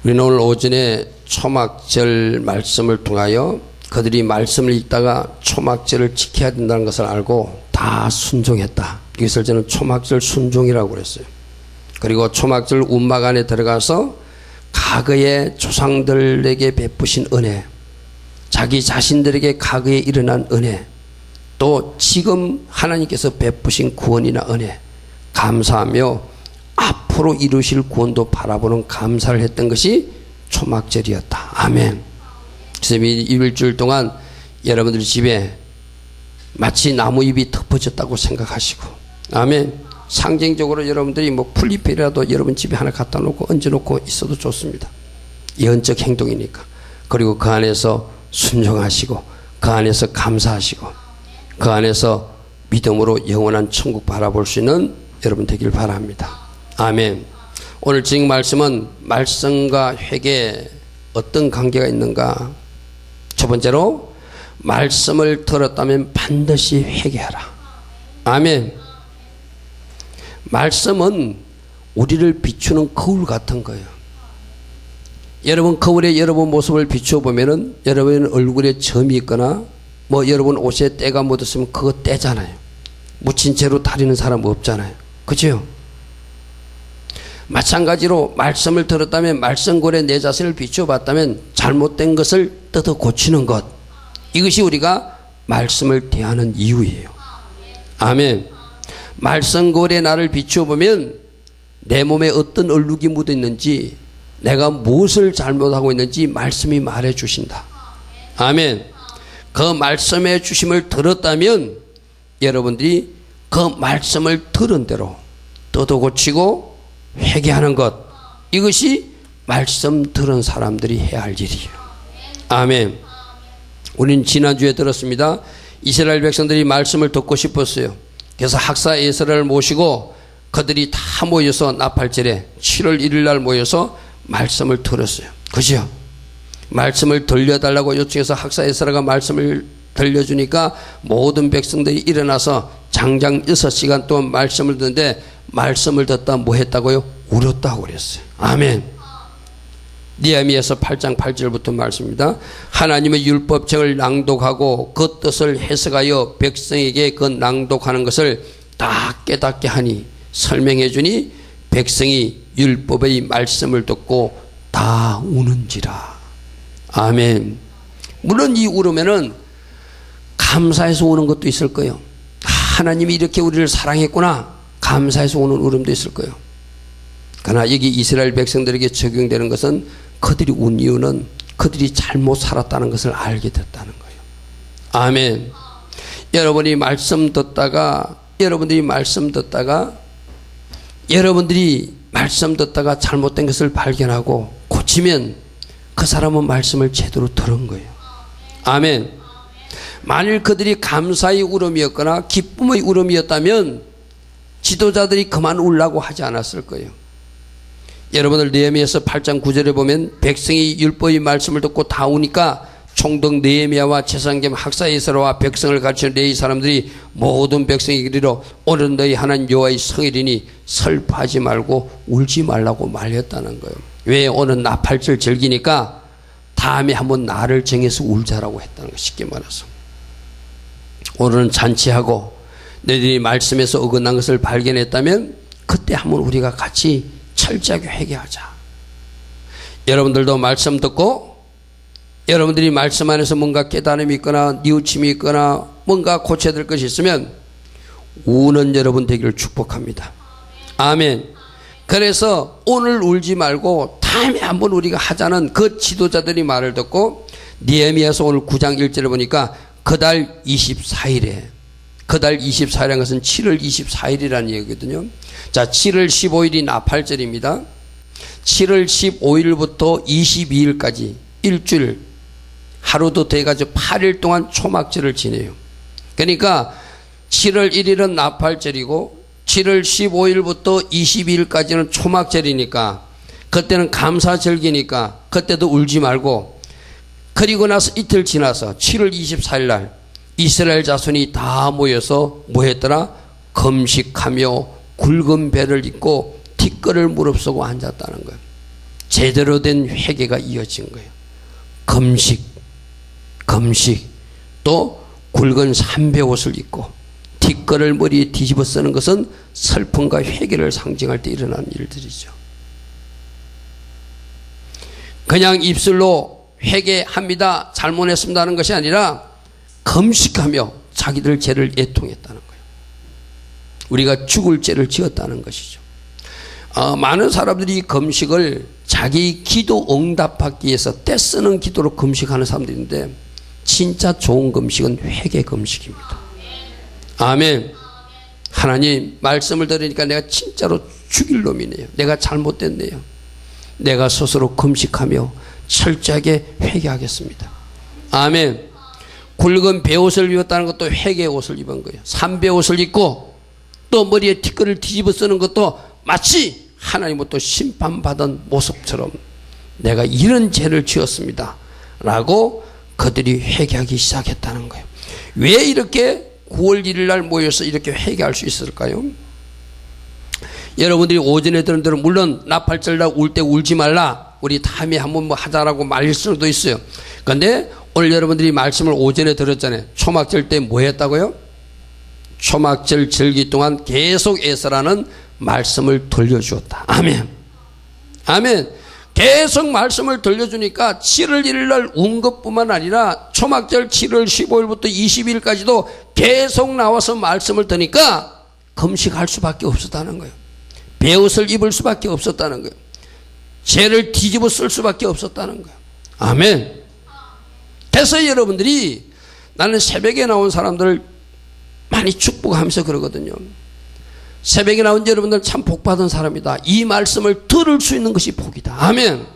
우리는 오늘 오전에 초막절 말씀을 통하여 그들이 말씀을 읽다가 초막절을 지켜야 된다는 것을 알고 다 순종했다. 이것을 저는 초막절 순종이라고 그랬어요. 그리고 초막절 운막 안에 들어가서 과거의 조상들에게 베푸신 은혜, 자기 자신들에게 과거에 일어난 은혜, 또 지금 하나님께서 베푸신 구원이나 은혜 감사하며 앞으로 이루실 구원도 바라보는 감사를 했던 것이 초막절이었다. 아멘. 그래서 이 일주일 동안 여러분들 집에 마치 나무잎이 덮어졌다고 생각하시고, 아멘. 상징적으로 여러분들이 뭐 풀잎이라도 여러분 집에 하나 갖다 놓고 얹어놓고 있어도 좋습니다. 예언적 행동이니까. 그리고 그 안에서 순종하시고, 그 안에서 감사하시고, 그 안에서 믿음으로 영원한 천국 바라볼 수 있는 여러분 되길 바랍니다. 아멘. 오늘 지금 말씀은 말씀과 회개에 어떤 관계가 있는가? 첫 번째로 말씀을 들었다면 반드시 회개하라. 아멘. 말씀은 우리를 비추는 거울 같은 거예요. 여러분 거울에 여러분 모습을 비추어 보면은 여러분 얼굴에 점이 있거나 뭐 여러분 옷에 때가 묻었으면 그거 때잖아요. 묻힌 채로 다리는 사람 없잖아요. 그죠? 마찬가지로 말씀을 들었다면 말씀골에 내 자신을 비추어 봤다면 잘못된 것을 뜯어 고치는 것, 이것이 우리가 말씀을 대하는 이유예요. 아멘. 말씀골에 나를 비추어 보면 내 몸에 어떤 얼룩이 묻어 있는지, 내가 무엇을 잘못하고 있는지 말씀이 말해 주신다. 아멘. 그 말씀의 주심을 들었다면 여러분들이 그 말씀을 들은 대로 뜯어 고치고 회개하는 것, 이것이 말씀 들은 사람들이 해야 할 일이에요. 아멘. 우리는 지난주에 들었습니다. 이스라엘 백성들이 말씀을 듣고 싶었어요. 그래서 학사 에스라를 모시고 그들이 다 모여서 나팔절에 7월 1일 날 모여서 말씀을 들었어요. 그죠? 말씀을 들려달라고 요청해서 학사 에스라가 말씀을 들려주니까 모든 백성들이 일어나서 장장 6시간 동안 말씀을 듣는데, 말씀을 듣다 뭐 했다고요? 울었다고 그랬어요. 아멘. 느헤미야서 8장 8절부터 말씀입니다. 하나님의 율법책을 낭독하고 그 뜻을 해석하여 백성에게 그 낭독하는 것을 다 깨닫게 하니 설명해 주니 백성이 율법의 말씀을 듣고 다 우는지라. 아멘. 물론 이 울음에는 감사해서 우는 것도 있을 거예요. 하나님이 이렇게 우리를 사랑했구나, 감사해서 우는 울음도 있을 거예요. 그러나 여기 이스라엘 백성들에게 적용되는 것은 그들이 운 이유는 그들이 잘못 살았다는 것을 알게 됐다는 거예요. 아멘. 여러분들이 말씀 듣다가 잘못된 것을 발견하고 고치면 그 사람은 말씀을 제대로 들은 거예요. 아멘. 만일 그들이 감사의 울음이었거나 기쁨의 울음이었다면 지도자들이 그만 울라고 하지 않았을 거예요. 여러분들 느헤미야서 8장 9절에 보면 백성이 율법의 말씀을 듣고 다 우니까 총독 느헤미야와 제사장겸 학사 에스라와 백성을 가르치는 레위 사람들이 모든 백성이 이르러 오늘 너희 하나님 여호와의 성일이니 슬퍼하지 말고 울지 말라고 말했다는 거예요. 왜? 오늘 나팔절 절기니까 다음에 한번 날을 정해서 울자라고 했다는 거, 쉽게 말해서. 오늘은 잔치하고 너희들이 말씀에서 어긋난 것을 발견했다면 그때 한번 우리가 같이 철저하게 회개하자. 여러분들도 말씀 듣고 여러분들이 말씀 안에서 뭔가 깨달음이 있거나 뉘우침이 있거나 뭔가 고쳐야 될 것이 있으면 우는 여러분 되기를 축복합니다. 아멘. 그래서 오늘 울지 말고 다음에 한번 우리가 하자는 그 지도자들이 말을 듣고 느헤미야서 오늘 9장 1절에 보니까 그달 24일에, 그달 24일이라는 것은 7월 24일이라는 얘기거든요. 자, 7월 15일이 나팔절입니다. 7월 15일부터 22일까지 일주일, 하루도 돼가지고 8일 동안 초막절을 지내요. 그러니까 7월 1일은 나팔절이고 7월 15일부터 22일까지는 초막절이니까 그때는 감사절기니까 그때도 울지 말고, 그리고 나서 이틀 지나서 7월 24일 날 이스라엘 자손이 다 모여서 뭐 했더라? 금식하며 굵은 배를 입고 티끌을 무릅쓰고 앉았다는 거예요. 제대로 된 회개가 이어진 거예요. 금식, 또 굵은 삼배 옷을 입고 뒷걸을 머리에 뒤집어 쓰는 것은 슬픔과 회개를 상징할 때 일어나는 일들이죠. 그냥 입술로 회개합니다, 잘못했습니다 하는 것이 아니라 금식하며 자기들 죄를 애통했다는 거예요. 우리가 죽을 죄를 지었다는 것이죠. 많은 사람들이 금식을 자기 기도 응답하기 위해서 떼쓰는 기도로 금식하는 사람들인데 진짜 좋은 금식은 회개 금식입니다. 아멘. 하나님 말씀을 들으니까 내가 진짜로 죽일 놈이네요. 내가 잘못됐네요. 내가 스스로 금식하며 철저하게 회개하겠습니다. 아멘. 굵은 베옷을 입었다는 것도 회개의 옷을 입은 거예요. 삼배옷을 입고 또 머리에 티끌을 뒤집어 쓰는 것도 마치 하나님으로부터 심판받은 모습처럼 내가 이런 죄를 지었습니다 라고 그들이 회개하기 시작했다는 거예요. 왜 이렇게 9월 1일 날 모여서 이렇게 회개할 수 있을까요? 여러분들이 오전에 들은 대로 물론 나팔절날 울 때 울지 말라, 우리 다음에 한번 뭐 하자라고 말릴 수도 있어요. 그런데 오늘 여러분들이 말씀을 오전에 들었잖아요. 초막절 때 뭐 했다고요? 초막절 절기 동안 계속 에서라는 말씀을 들려주었다. 아멘. 아멘. 계속 말씀을 들려주니까 7월 1일 날 운 것뿐만 아니라 초막절 7월 15일부터 20일까지도 계속 나와서 말씀을 드니까 금식할 수밖에 없었다는 거예요. 베옷을 입을 수밖에 없었다는 거예요. 죄를 뒤집어 쓸 수밖에 없었다는 거예요. 아멘. 그래서 여러분들이, 나는 새벽에 나온 사람들을 많이 축복하면서 그러거든요. 새벽에 나온 여러분들 참 복받은 사람이다. 이 말씀을 들을 수 있는 것이 복이다. 아멘.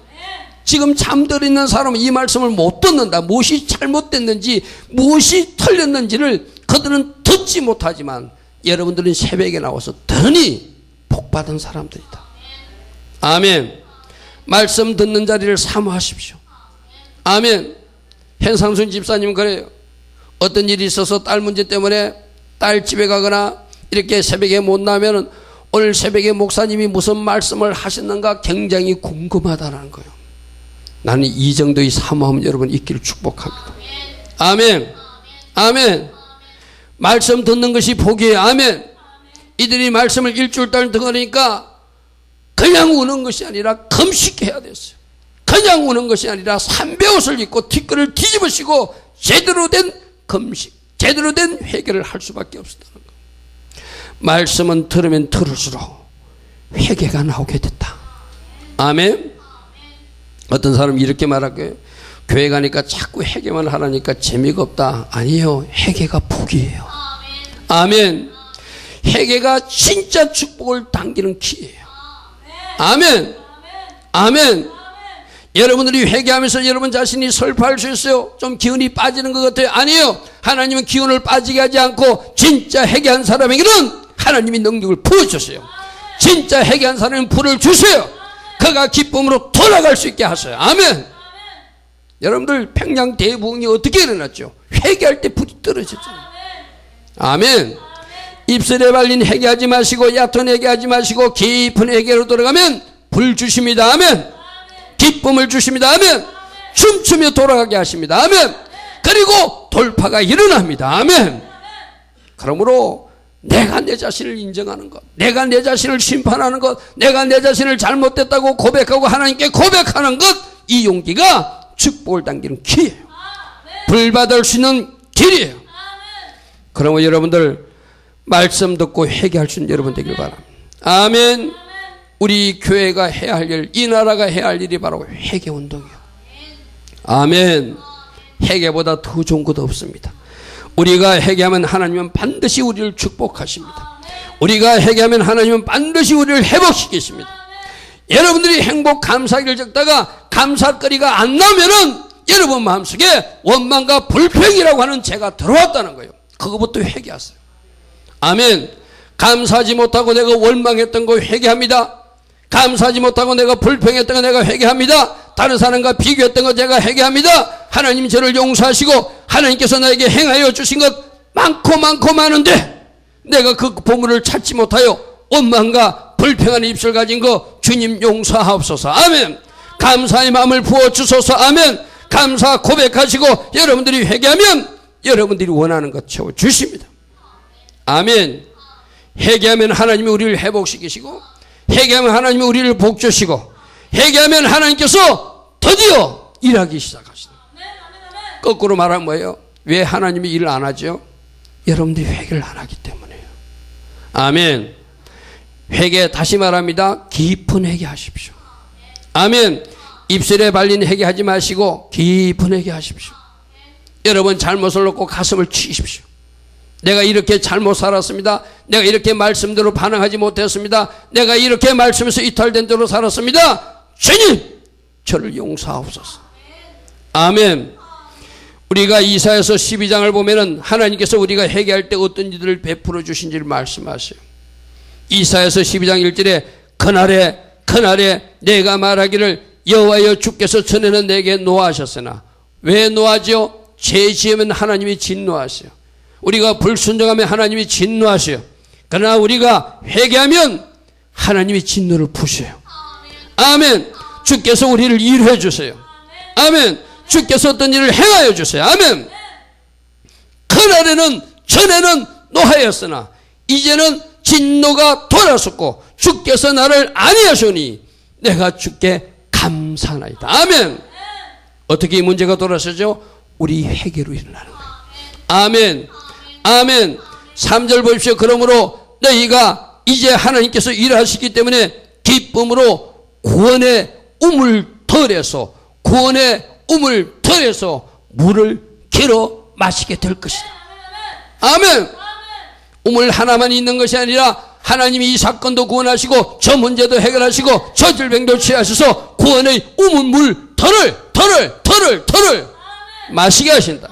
지금 잠들어 있는 사람은 이 말씀을 못 듣는다. 무엇이 잘못됐는지, 무엇이 틀렸는지를 그들은 듣지 못하지만 여러분들은 새벽에 나와서 들으니 복받은 사람들이다. 아멘. 말씀 듣는 자리를 사모하십시오. 아멘. hen상순 집사님 그래요. 어떤 일이 있어서 딸 문제 때문에 딸 집에 가거나 이렇게 새벽에 못 나면 오늘 새벽에 목사님이 무슨 말씀을 하셨는가 굉장히 궁금하다는 거예요. 나는 이 정도의 사모함 여러분 있기를 축복합니다. 아멘. 아멘. 말씀 듣는 것이 복이에요. 아멘. 이들이 말씀을 일주일 동안 들으니까 그냥 우는 것이 아니라 금식해야 됐어요. 그냥 우는 것이 아니라 삼배옷을 입고 티끌을 뒤집으시고 제대로 된 금식, 제대로 된 회개를 할 수밖에 없었다는 거예요. 말씀은 들으면 들을수록 회개가 나오게 됐다. 아멘. 어떤 사람이 이렇게 말할 거예요. 교회 가니까 자꾸 회개만 하라니까 재미가 없다. 아니에요. 회개가 복이에요. 아멘. 회개가 진짜 축복을 당기는 키예요. 아멘. 아멘. 여러분들이 회개하면서 여러분 자신이 설파할 수 있어요. 좀 기운이 빠지는 것 같아요. 아니에요. 하나님은 기운을 빠지게 하지 않고 진짜 회개한 사람에게는 하나님이 능력을 부어주세요. 진짜 회개한 사람은 불을 주세요. 그가 기쁨으로 돌아갈 수 있게 하세요. 아멘. 여러분들 평양 대부흥이 어떻게 일어났죠? 회개할 때 불이 떨어졌잖아요. 아멘. 입술에 발린 회개하지 마시고 얕은 회개하지 마시고 깊은 회개로 돌아가면 불 주십니다. 아멘. 기쁨을 주십니다. 아멘. 춤추며 돌아가게 하십니다. 아멘. 그리고 돌파가 일어납니다. 아멘. 그러므로 내가 내 자신을 인정하는 것, 내가 내 자신을 심판하는 것, 내가 내 자신을 잘못됐다고 고백하고 하나님께 고백하는 것, 이 용기가 축복을 당기는 기회예요. 불 받을 수 있는 길이에요. 그러므로 여러분들 말씀 듣고 회개할 수 있는 여러분 되길 바랍니다. 아멘. 우리 교회가 해야 할 일, 이 나라가 해야 할 일이 바로 회개 운동이에요. 아멘. 회개보다 더 좋은 것 없습니다. 우리가 회개하면 하나님은 반드시 우리를 축복하십니다. 우리가 회개하면 하나님은 반드시 우리를 회복시키십니다. 여러분들이 행복 감사기를 적다가 감사거리가 안 나오면은 여러분 마음속에 원망과 불평이라고 하는 죄가 들어왔다는 거예요. 그거부터 회개하세요. 아멘. 감사하지 못하고 내가 원망했던 거 회개합니다. 감사하지 못하고 내가 불평했던 거 내가 회개합니다. 다른 사람과 비교했던 거 제가 회개합니다. 하나님 저를 용서하시고 하나님께서 나에게 행하여 주신 것 많고 많은데 내가 그 보물을 찾지 못하여 원망과 불평하는 입술 가진 거 주님 용서하옵소서. 아멘. 감사의 마음을 부어주소서. 아멘. 감사 고백하시고 여러분들이 회개하면 여러분들이 원하는 것 채워주십니다. 아멘. 회개하면 하나님이 우리를 회복시키시고, 회개하면 하나님이 우리를 복주시고, 회개하면 하나님께서 드디어 일하기 시작하시다. 거꾸로 말하면 뭐예요? 왜 하나님이 일을 안 하죠? 여러분들이 회개를 안 하기 때문에요. 아멘. 회개, 다시 말합니다. 깊은 회개하십시오. 아멘. 입술에 발린 회개하지 마시고 깊은 회개하십시오. 여러분 잘못을 놓고 가슴을 치십시오. 내가 이렇게 잘못 살았습니다. 내가 이렇게 말씀대로 반응하지 못했습니다. 내가 이렇게 말씀에서 이탈된 대로 살았습니다. 주님, 저를 용서하옵소서. 아멘. 우리가 이사야서 12장을 보면은 하나님께서 우리가 회개할 때 어떤 일들을 베풀어 주신지를 말씀하세요. 이사야서 12장 1절에 그날에 내가 말하기를 여호와여 주께서 전에는 내게 노하셨으나, 왜 노하죠? 죄 지으면 하나님이 진노하세요. 우리가 불순종하면 하나님이 진노하세요. 그러나 우리가 회개하면 하나님이 진노를 푸셔요. 아멘. 주께서 우리를 일해 주세요. 아멘. 주께서 어떤 일을 행하여 주세요. 아멘. 그날에는 전에는 노하였으나 이제는 진노가 돌아섰고 주께서 나를 아니하시니 내가 주께 감사하나이다. 아멘. 어떻게 이 문제가 돌아서죠? 우리 회개로 일어나는 거예요. 아멘. 아멘. 3절 보십시오. 그러므로 너희가 이제 하나님께서 일하시기 때문에 기쁨으로 구원의 우물 덜에서 물을 길어 마시게 될 것이다. 아멘. 우물 하나만 있는 것이 아니라 하나님이 이 사건도 구원하시고 저 문제도 해결하시고 저 질병도 취하셔서 구원의 우물 덜을 마시게 하신다.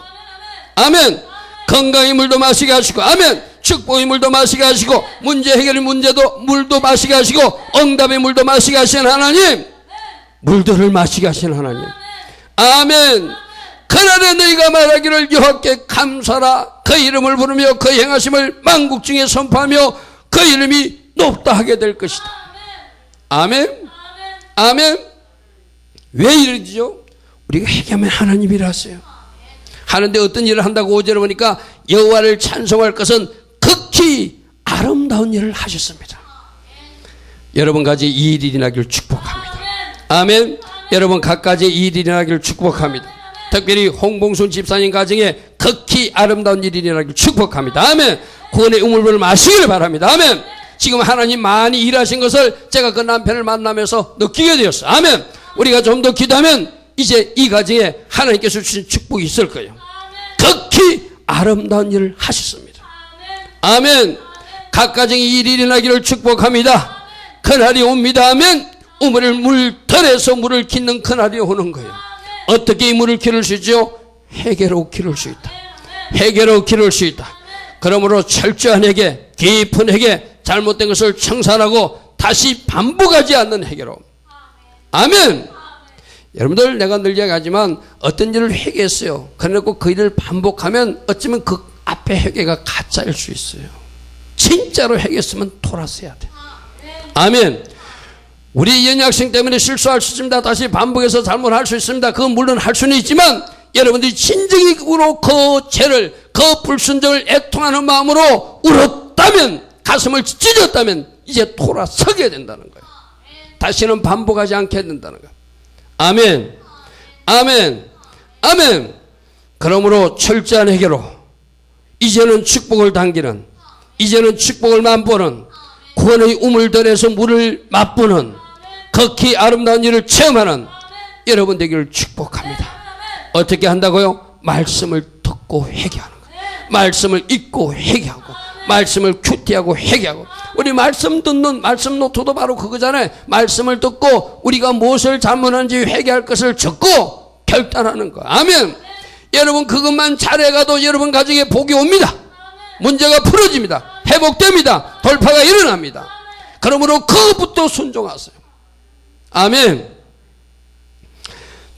아멘. 건강의 물도 마시게 하시고, 아멘. 축복의 물도 마시게 하시고, 문제 해결의 물도 마시게 하시고, 응답의 물도 마시게 하시는 하나님, 물들을 마시게 하시는 하나님. 아멘. 그날에 너희가 말하기를 여호와께 감사라. 그 이름을 부르며 그 행하심을 만국 중에 선포하며 그 이름이 높다 하게 될 것이다. 아멘. 아멘. 왜 이러지요? 우리가 회개하면 하나님이 일하세요. 하는데 어떤 일을 한다고 5절에 보니까 여호와를 찬송할 것은 극히 아름다운 일을 하셨습니다. 여러분 가지 이 일이 일어나기를 축복합니다. 아멘. 여러분 각가지 이 일이 일어나기를 축복합니다. 특별히 홍봉순 집사님 가정에 극히 아름다운 일이 일어나기를 축복합니다. 아멘. 구원의 우물물을 마시기를 바랍니다. 아멘. 지금 하나님 많이 일하신 것을 제가 그 남편을 만나면서 느끼게 되었어요. 아멘. 우리가 좀 더 기도하면 이제 이 가정에 하나님께서 주신 축복이 있을 거예요. 극히 아름다운 일을 하셨습니다. 아멘. 각 가정이 일이 일어나기를 축복합니다. 그날이 옵니다. 아멘. 우물을 물털에서 물을 깃는 그날이 오는 거예요. 어떻게 이 물을 기를 수 있죠? 회개로 기를 수 있다. 회개로 기를 수 있다. 그러므로 철저한 회개, 깊은 회개, 잘못된 것을 청산하고 다시 반복하지 않는 회개로. 아멘. 여러분들, 내가 늘 이야기하지만 어떤 일을 회개했어요. 그래놓고 그 일을 반복하면 어쩌면 그 앞에 회개가 가짜일 수 있어요. 진짜로 회개했으면 돌아서야 돼. 아멘. 우리 연약성 때문에 실수할 수 있습니다. 다시 반복해서 잘못할 수 있습니다. 그건 물론 할 수는 있지만 여러분들이 진정으로 그 죄를, 그 불순종을 애통하는 마음으로 울었다면, 가슴을 찢었다면 이제 돌아서게 된다는 거예요. 다시는 반복하지 않게 된다는 거예요. 아멘. 아멘. 아멘. 그러므로 철저한 회개로 이제는 축복을 당기는, 이제는 축복을 맛보는, 구원의 우물들에서 물을 맛보는 극히 아름다운 일을 체험하는 여러분 되기를 축복합니다. 어떻게 한다고요? 말씀을 듣고 회개하는 거예요. 말씀을 읽고 회개하고, 말씀을 큐티하고 회개하고. 우리 말씀 듣는 말씀 노트도 바로 그거잖아요. 말씀을 듣고 우리가 무엇을 잘못하는지 회개할 것을 적고 결단하는 거. 아멘. 여러분 그것만 잘해가도 여러분 가정에 복이 옵니다. 문제가 풀어집니다. 회복됩니다. 돌파가 일어납니다. 그러므로 그것부터 순종하세요. 아멘.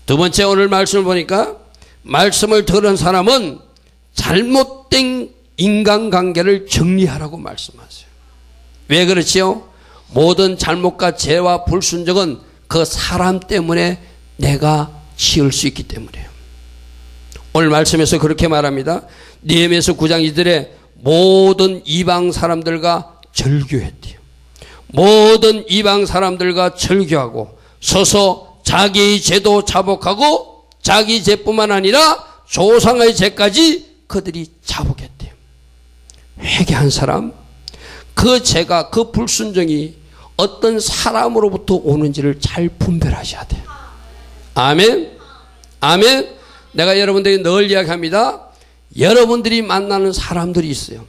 두 번째, 오늘 말씀을 보니까 말씀을 들은 사람은 잘못된 인간관계를 정리하라고 말씀하세요. 왜 그렇지요? 모든 잘못과 죄와 불순종은 그 사람 때문에 내가 지을 수 있기 때문이에요. 오늘 말씀에서 그렇게 말합니다. 느헤미야서 9장 2절에 모든 이방 사람들과 절교했대요. 모든 이방 사람들과 절교하고 서서 자기의 죄도 자복하고 자기 죄뿐만 아니라 조상의 죄까지 그들이 자복했대요. 회개한 사람, 그 죄가, 그 불순종이 어떤 사람으로부터 오는지를 잘 분별하셔야 돼요. 아멘. 아멘. 내가 여러분들에게 늘 이야기합니다. 여러분들이 만나는 사람들이 있어요.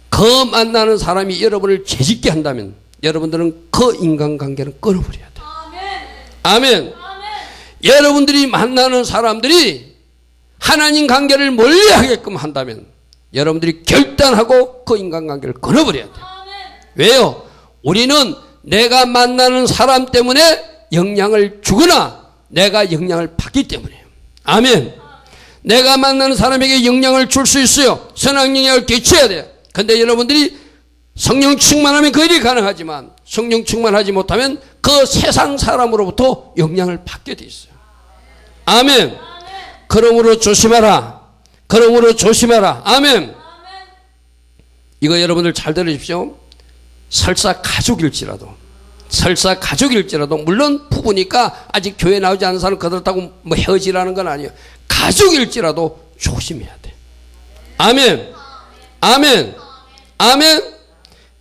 그 만나는 사람이 여러분을 죄짓게 한다면 여러분들은 그 인간관계는 끊어버려야 돼요. 아멘. 아멘. 여러분들이 만나는 사람들이 하나님 관계를 멀리하게끔 한다면 여러분들이 결단하고 그 인간관계를 끊어버려야 돼요. 왜요? 우리는 내가 만나는 사람 때문에 영향을 주거나 내가 영향을 받기 때문이에요. 아멘. 내가 만나는 사람에게 영향을 줄 수 있어요. 선한 영향을 끼쳐야 돼요. 근데 여러분들이 성령 충만하면 그 일이 가능하지만 성령 충만하지 못하면 그 세상 사람으로부터 영향을 받게 돼 있어요. 아멘. 그러므로 조심하라. 그러므로 조심하라. 아멘. 이거 여러분들 잘 들으십시오. 설사 가족일지라도 물론 부부니까 아직 교회 나오지 않은 사람 그렇다고 뭐 헤어지라는 건 아니에요. 가족일지라도 조심해야 돼. 아멘. 아멘. 아멘.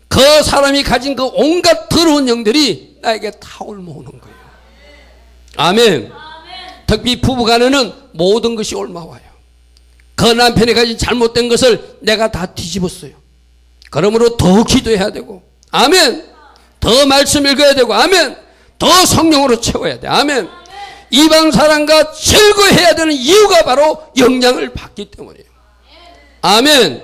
그 사람이 가진 그 온갖 더러운 영들이 나에게 다 옮아오는 거예요. 아멘. 특히 부부간에는 모든 것이 옮아와요. 그 남편이 가진 잘못된 것을 내가 다 뒤집었어요. 그러므로 더 기도해야 되고, 아멘. 더 말씀 읽어야 되고, 아멘. 더 성령으로 채워야 돼. 아멘. 이방 사람과 절거해야 되는 이유가 바로 영향을 받기 때문이에요. 아멘.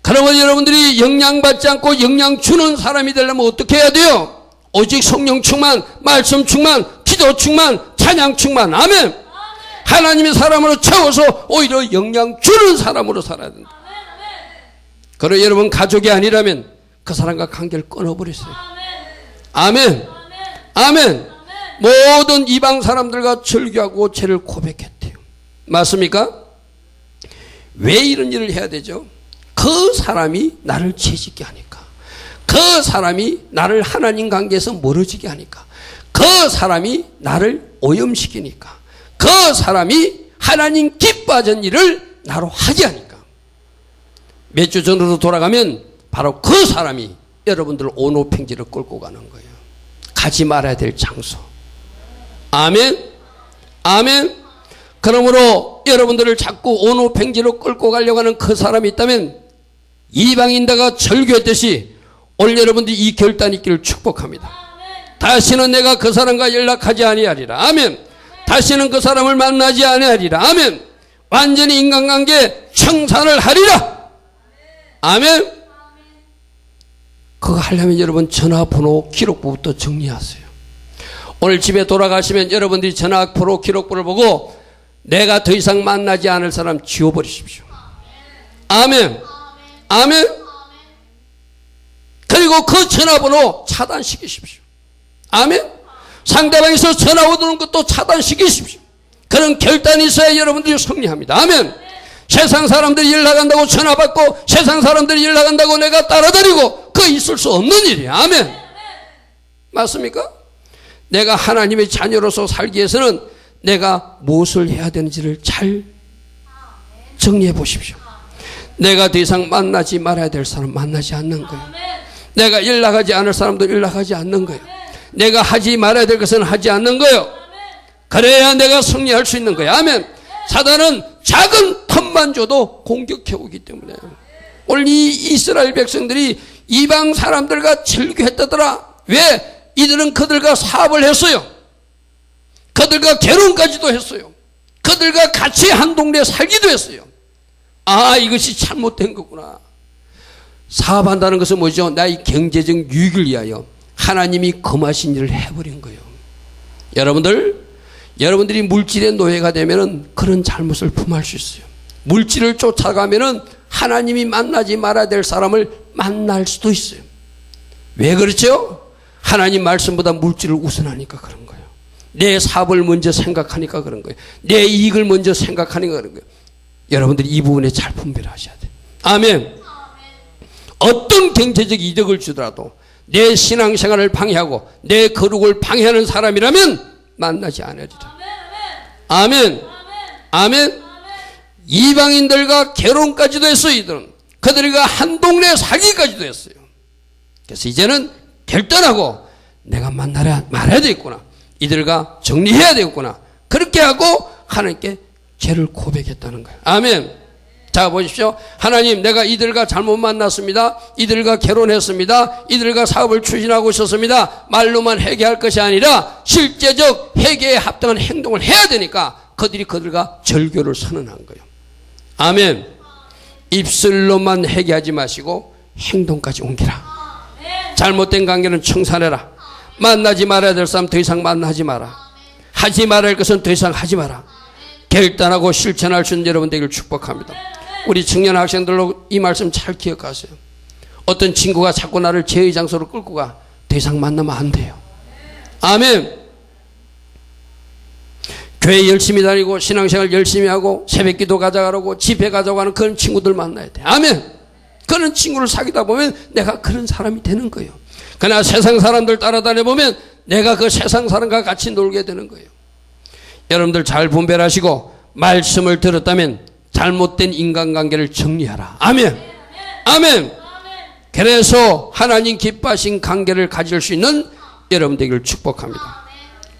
그러면 여러분들이 영향받지 않고 영향 주는 사람이 되려면 어떻게 해야 돼요? 오직 성령 충만, 말씀 충만, 기도 충만, 찬양 충만. 아멘. 하나님의 사람으로 채워서 오히려 영향 주는 사람으로 살아야 된다. 그리고 여러분 가족이 아니라면 그 사람과 관계를 끊어버렸어요. 아멘. 아멘. 모든 이방 사람들과 절교하고 죄를 고백했대요. 맞습니까? 왜 이런 일을 해야 되죠? 그 사람이 나를 죄짓게 하니까, 그 사람이 나를 하나님 관계에서 멀어지게 하니까, 그 사람이 나를 오염시키니까, 그 사람이 하나님 기뻐하는 일을 나로 하게 하니까. 몇 주 전으로 돌아가면 바로 그 사람이 여러분들 온오팽지를 끌고 가는 거예요. 가지 말아야 될 장소. 아멘. 아멘. 그러므로 여러분들을 자꾸 온오팽지로 끌고 가려고 하는 그 사람이 있다면 이방인다가 절교했듯이 오늘 여러분들이 이 결단이 있기를 축복합니다. 다시는 내가 그 사람과 연락하지 아니하리라. 아멘. 다시는 그 사람을 만나지 아니하리라. 아멘. 완전히 인간관계 청산을 하리라. 아멘. 그거 하려면 여러분 전화번호 기록부부터 정리하세요. 오늘 집에 돌아가시면 여러분들이 전화번호 기록부를 보고 내가 더 이상 만나지 않을 사람 지워버리십시오. 아멘. 아멘. 그리고 그 전화번호 차단시키십시오. 아멘. 상대방에서 전화 오는 것도 차단시키십시오. 그런 결단이 있어야 여러분들이 승리합니다. 아멘. 세상 사람들이 연락한다고 전화받고 세상 사람들이 연락한다고 내가 따라다니고 그거 있을 수 없는 일이야. 아멘. 맞습니까? 내가 하나님의 자녀로서 살기 위해서는 내가 무엇을 해야 되는지를 잘 정리해 보십시오. 내가 더 이상 만나지 말아야 될 사람 만나지 않는 거예요. 내가 연락하지 않을 사람도 연락하지 않는 거예요. 내가 하지 말아야 될 것은 하지 않는 거예요. 그래야 내가 승리할 수 있는 거예요. 아멘. 사단은 작은 틈만 줘도 공격해 오기 때문에 오늘 이 이스라엘 백성들이 이방 사람들과 절교했다더라. 왜? 이들은 그들과 사업을 했어요. 그들과 결혼까지도 했어요. 그들과 같이 한 동네에 살기도 했어요. 아, 이것이 잘못된 거구나. 사업한다는 것은 뭐죠? 나의 경제적 유익을 위하여 하나님이 금하신 일을 해버린 거예요. 여러분들이 물질의 노예가 되면은 그런 잘못을 품할 수 있어요. 물질을 쫓아가면은 하나님이 만나지 말아야 될 사람을 만날 수도 있어요. 왜 그렇죠? 하나님 말씀보다 물질을 우선하니까 그런 거예요. 내 사업을 먼저 생각하니까 그런 거예요. 내 이익을 먼저 생각하니까 그런 거예요. 여러분들이 이 부분에 잘 분별하셔야 돼요. 아멘. 어떤 경제적 이득을 주더라도 내 신앙생활을 방해하고 내 거룩을 방해하는 사람이라면 만나지 않으리라. 아멘. 아멘. 이방인들과 결혼까지도 했어요. 이들은 그들과 한 동네 살기까지도 했어요. 그래서 이제는 결단하고 내가 말아야 되겠구나. 이들과 정리해야 되겠구나. 그렇게 하고 하나님께 죄를 고백했다는 거예요. 아멘. 자, 보십시오. 하나님, 내가 이들과 잘못 만났습니다. 이들과 결혼했습니다. 이들과 사업을 추진하고 있었습니다. 말로만 회개할 것이 아니라 실제적 회개에 합당한 행동을 해야 되니까 그들과 절교를 선언한 거예요. 아멘. 입술로만 회개하지 마시고 행동까지 옮기라. 잘못된 관계는 청산해라. 만나지 말아야 될 사람 더 이상 만나지 마라. 하지 말아야 할 것은 더 이상 하지 마라. 결단하고 실천할 수 있는 여러분 되기를 축복합니다. 우리 청년 학생들로 이 말씀 잘 기억하세요. 어떤 친구가 자꾸 나를 죄의 장소로 끌고 가. 더 이상 만나면 안 돼요. 아멘. 교회 열심히 다니고 신앙생활 열심히 하고 새벽기도 가져가라고 집회 가져가는 그런 친구들 만나야 돼. 아멘. 그런 친구를 사귀다 보면 내가 그런 사람이 되는 거예요. 그러나 세상 사람들 따라다녀 보면 내가 그 세상 사람과 같이 놀게 되는 거예요. 여러분들 잘 분별하시고 말씀을 들었다면 잘못된 인간관계를 정리하라. 아멘. 아멘. 그래서 하나님 기뻐하신 관계를 가질 수 있는 여러분 되기를 축복합니다.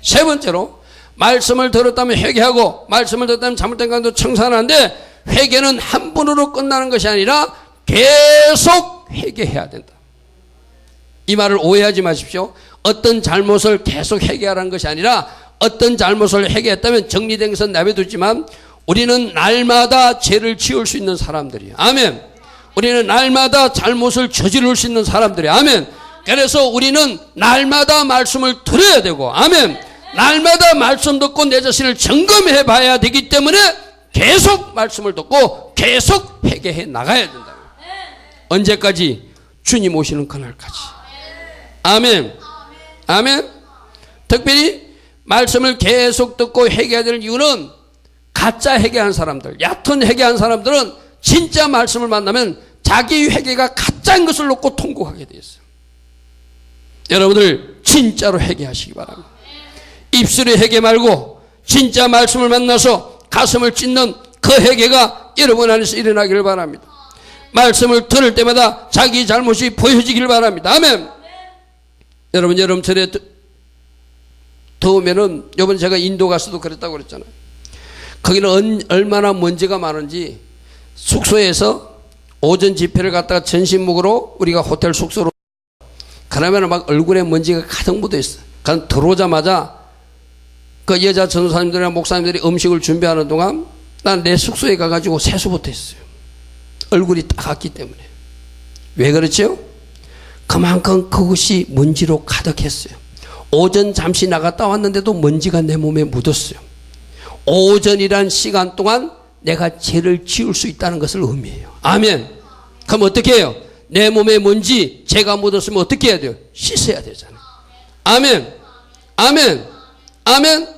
세 번째로 말씀을 들었다면 회개하고 말씀을 들었다면 잘못된 관계도 청산하는데 회개는 한 번으로 끝나는 것이 아니라 계속 회개해야 된다. 이 말을 오해하지 마십시오. 어떤 잘못을 계속 회개하라는 것이 아니라 어떤 잘못을 회개했다면 정리된 것은 내버려두지만 우리는 날마다 죄를 지을 수 있는 사람들이에요. 아멘. 우리는 날마다 잘못을 저지를 수 있는 사람들이에요. 아멘. 그래서 우리는 날마다 말씀을 들어야 되고 아멘. 날마다 말씀 듣고 내 자신을 점검해 봐야 되기 때문에 계속 말씀을 듣고 계속 회개해 나가야 된다. 언제까지? 주님 오시는 그날까지. 아멘. 아멘. 특별히 말씀을 계속 듣고 회개해야 될 이유는 가짜 회개한 사람들, 얕은 회개한 사람들은 진짜 말씀을 만나면 자기 회개가 가짜인 것을 놓고 통곡하게 되어 있어요. 여러분들 진짜로 회개하시기 바랍니다. 입술의 회개 말고 진짜 말씀을 만나서 가슴을 찢는 그 회개가 여러분 안에서 일어나기를 바랍니다. 말씀을 들을 때마다 자기 잘못이 보여지길 바랍니다. 아멘. 여러분 여름철에 더우면은 이번에 제가 인도 가서도 그랬다고 그랬잖아요. 거기는 얼마나 먼지가 많은지 숙소에서 오전 집회를 갔다가 점심먹으러 우리가 호텔 숙소로 그러면 막 얼굴에 먼지가 가득 묻어 있어요. 그럼 들어오자마자 그 여자 전도사님들이나 목사님들이 음식을 준비하는 동안 난 내 숙소에 가가지고 세수부터 했어요. 얼굴이 따갑기 때문에. 왜 그렇죠? 그만큼 그것이 먼지로 가득했어요. 오전 잠시 나갔다 왔는데도 먼지가 내 몸에 묻었어요. 오전이란 시간 동안 내가 죄를 지을 수 있다는 것을 의미해요. 아멘. 그럼 어떻게 해요? 내 몸에 먼지, 죄가 묻었으면 어떻게 해야 돼요? 씻어야 되잖아요. 아멘. 아멘. 아멘.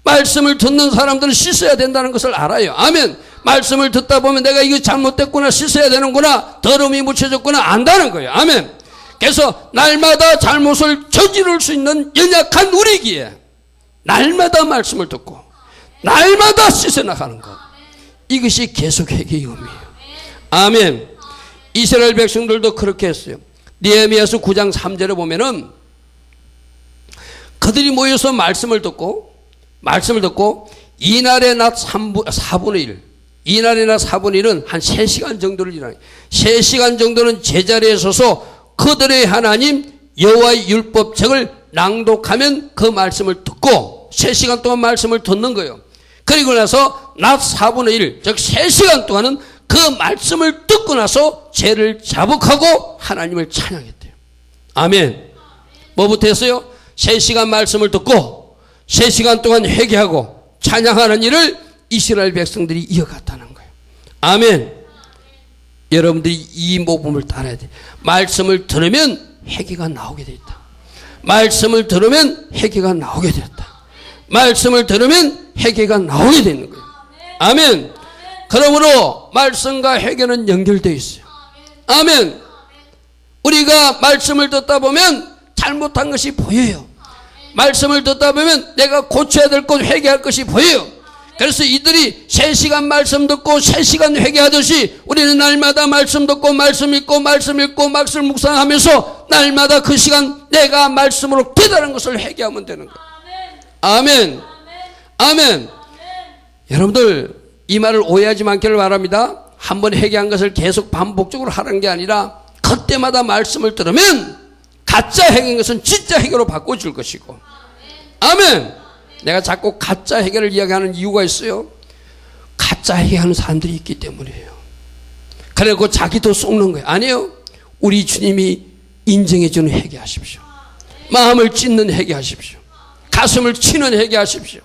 말씀을 듣는 사람들은 씻어야 된다는 것을 알아요. 아멘. 말씀을 듣다 보면 내가 이거 잘못됐구나, 씻어야 되는구나, 더러움이 묻혀졌구나 안다는 거예요. 아멘. 그래서 날마다 잘못을 저지를 수 있는 연약한 우리기에 날마다 말씀을 듣고 날마다 씻어나가는 것, 이것이 계속 회개의 의미예요. 아멘. 이스라엘 백성들도 그렇게 했어요. 느헤미야서 9장 3절에 보면은 그들이 모여서 말씀을 듣고 이날의 낮 4분의 1, 이날의 낮 4분의 1은 한 3시간 정도를 일하는, 3시간 정도는 제자리에 서서 그들의 하나님 여호와의 율법책을 낭독하면 그 말씀을 듣고 3시간 동안 말씀을 듣는 거예요. 그리고 나서 낮 4분의 1, 즉 3시간 동안은 그 말씀을 듣고 나서 죄를 자복하고 하나님을 찬양했대요. 아멘. 뭐부터 했어요? 3시간 말씀을 듣고 3시간 동안 회개하고 찬양하는 일을 이스라엘 백성들이 이어갔다는 거예요. 아멘. 여러분들이 이 모범을 따라야 돼. 말씀을 들으면 회개가 나오게 돼 있다. 말씀을 들으면 회개가 나오게 되었다. 말씀을 들으면 회개가 나오게 되는 거예요. 아멘. 그러므로 말씀과 회개는 연결되어 있어요. 아멘. 우리가 말씀을 듣다 보면 잘못한 것이 보여요. 말씀을 듣다 보면 내가 고쳐야 될 것, 회개할 것이 보여요. 그래서 이들이 3시간 말씀 듣고 3시간 회개하듯이 우리는 날마다 말씀 듣고 말씀 읽고 말씀 읽고 말씀 묵상하면서 날마다 그 시간 내가 말씀으로 깨달은 것을 회개하면 되는 거예요. 아멘. 아멘. 여러분들 이 말을 오해하지 않기를 바랍니다. 한번 회개한 것을 계속 반복적으로 하는 게 아니라 그때마다 말씀을 들으면 가짜 회개인 것은 진짜 회개로 바꿔줄 것이고. 아멘. 내가 자꾸 가짜 회개를 이야기하는 이유가 있어요. 가짜 회개하는 사람들이 있기 때문이에요. 그래고 자기도 속는 거예요. 아니요. 우리 주님이 인정해주는 회개하십시오. 마음을 찢는 회개하십시오. 가슴을 치는 회개하십시오.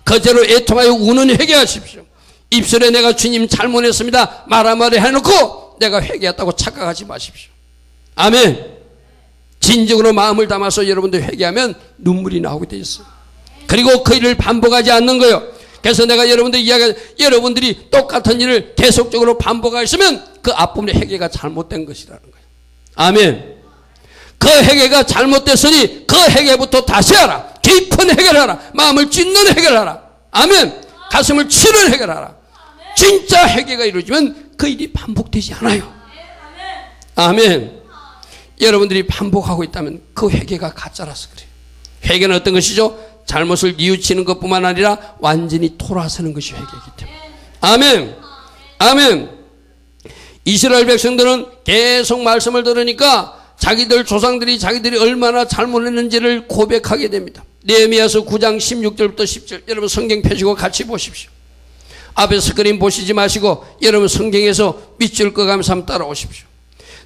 거제로 애통하여 우는 회개하십시오. 입술에 내가 주님 잘못했습니다 말아말이 해놓고 내가 회개했다고 착각하지 마십시오. 아멘. 진정으로 마음을 담아서 여러분들 회개하면 눈물이 나오게 돼 있어요. 그리고 그 일을 반복하지 않는 거예요. 그래서 내가 여러분들 여러분들이 똑같은 일을 계속적으로 반복하시면 그 앞부분의 회개가 잘못된 것이라는 거예요. 아멘. 그 회개가 잘못됐으니 그 회개부터 다시 하라. 깊은 회개를 하라. 마음을 찢는 회개를 하라. 아멘. 가슴을 치는 회개를 하라. 진짜 회개가 이루어지면 그 일이 반복되지 않아요. 아멘. 여러분들이 반복하고 있다면 그 회개가 가짜라서 그래요. 회개는 어떤 것이죠? 잘못을 뉘우치는 것뿐만 아니라 완전히 돌아서는 것이 회개이기 때문에. 아멘. 아멘. 이스라엘 백성들은 계속 말씀을 들으니까 자기들 조상들이 자기들이 얼마나 잘못했는지를 고백하게 됩니다. 느헤미야서 9장 16절부터 10절 여러분 성경 펴시고 같이 보십시오. 앞에 스크린 보시지 마시고 여러분 성경에서 밑줄 꺼가면서 한번 따라오십시오.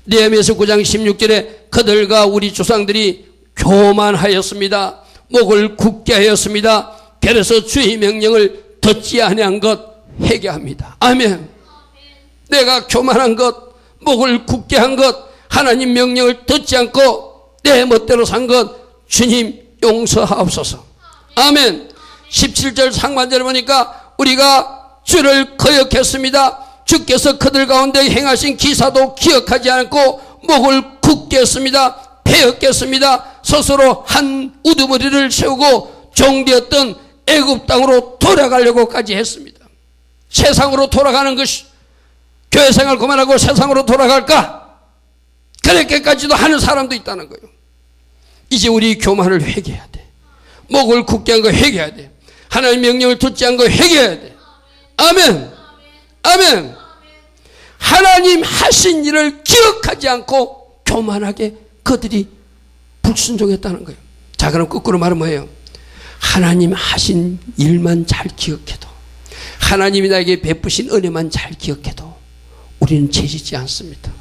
느헤미야서 9장 16절에 그들과 우리 조상들이 교만하였습니다. 목을 굳게 하였습니다. 그래서 주의 명령을 듣지 아니한 것 회개합니다. 아멘. 내가 교만한 것, 목을 굳게 한 것, 하나님 명령을 듣지 않고 내 멋대로 산 것 주님 용서하옵소서. 아멘. 17절 상반절에 보니까 우리가 주를 거역했습니다. 주께서 그들 가운데 행하신 기사도 기억하지 않고 목을 굳게 했습니다. 베었겠습니다. 스스로 한 우두머리를 세우고 종되었던 애굽 땅으로 돌아가려고까지 했습니다. 세상으로 돌아가는 것이 교회 생활 그만하고 세상으로 돌아갈까? 그렇게까지도 하는 사람도 있다는 거예요. 이제 우리 교만을 회개해야 돼. 목을 굳게 한 거 회개해야 돼. 하나님 명령을 듣지 않은 거 회개해야 돼. 아멘. 아멘. 하나님 하신 일을 기억하지 않고 교만하게 그들이 불순종했다는 거예요. 자, 그럼 거꾸로 말하면 뭐예요? 하나님 하신 일만 잘 기억해도, 하나님이 나에게 베푸신 은혜만 잘 기억해도 우리는 죄짓지 않습니다.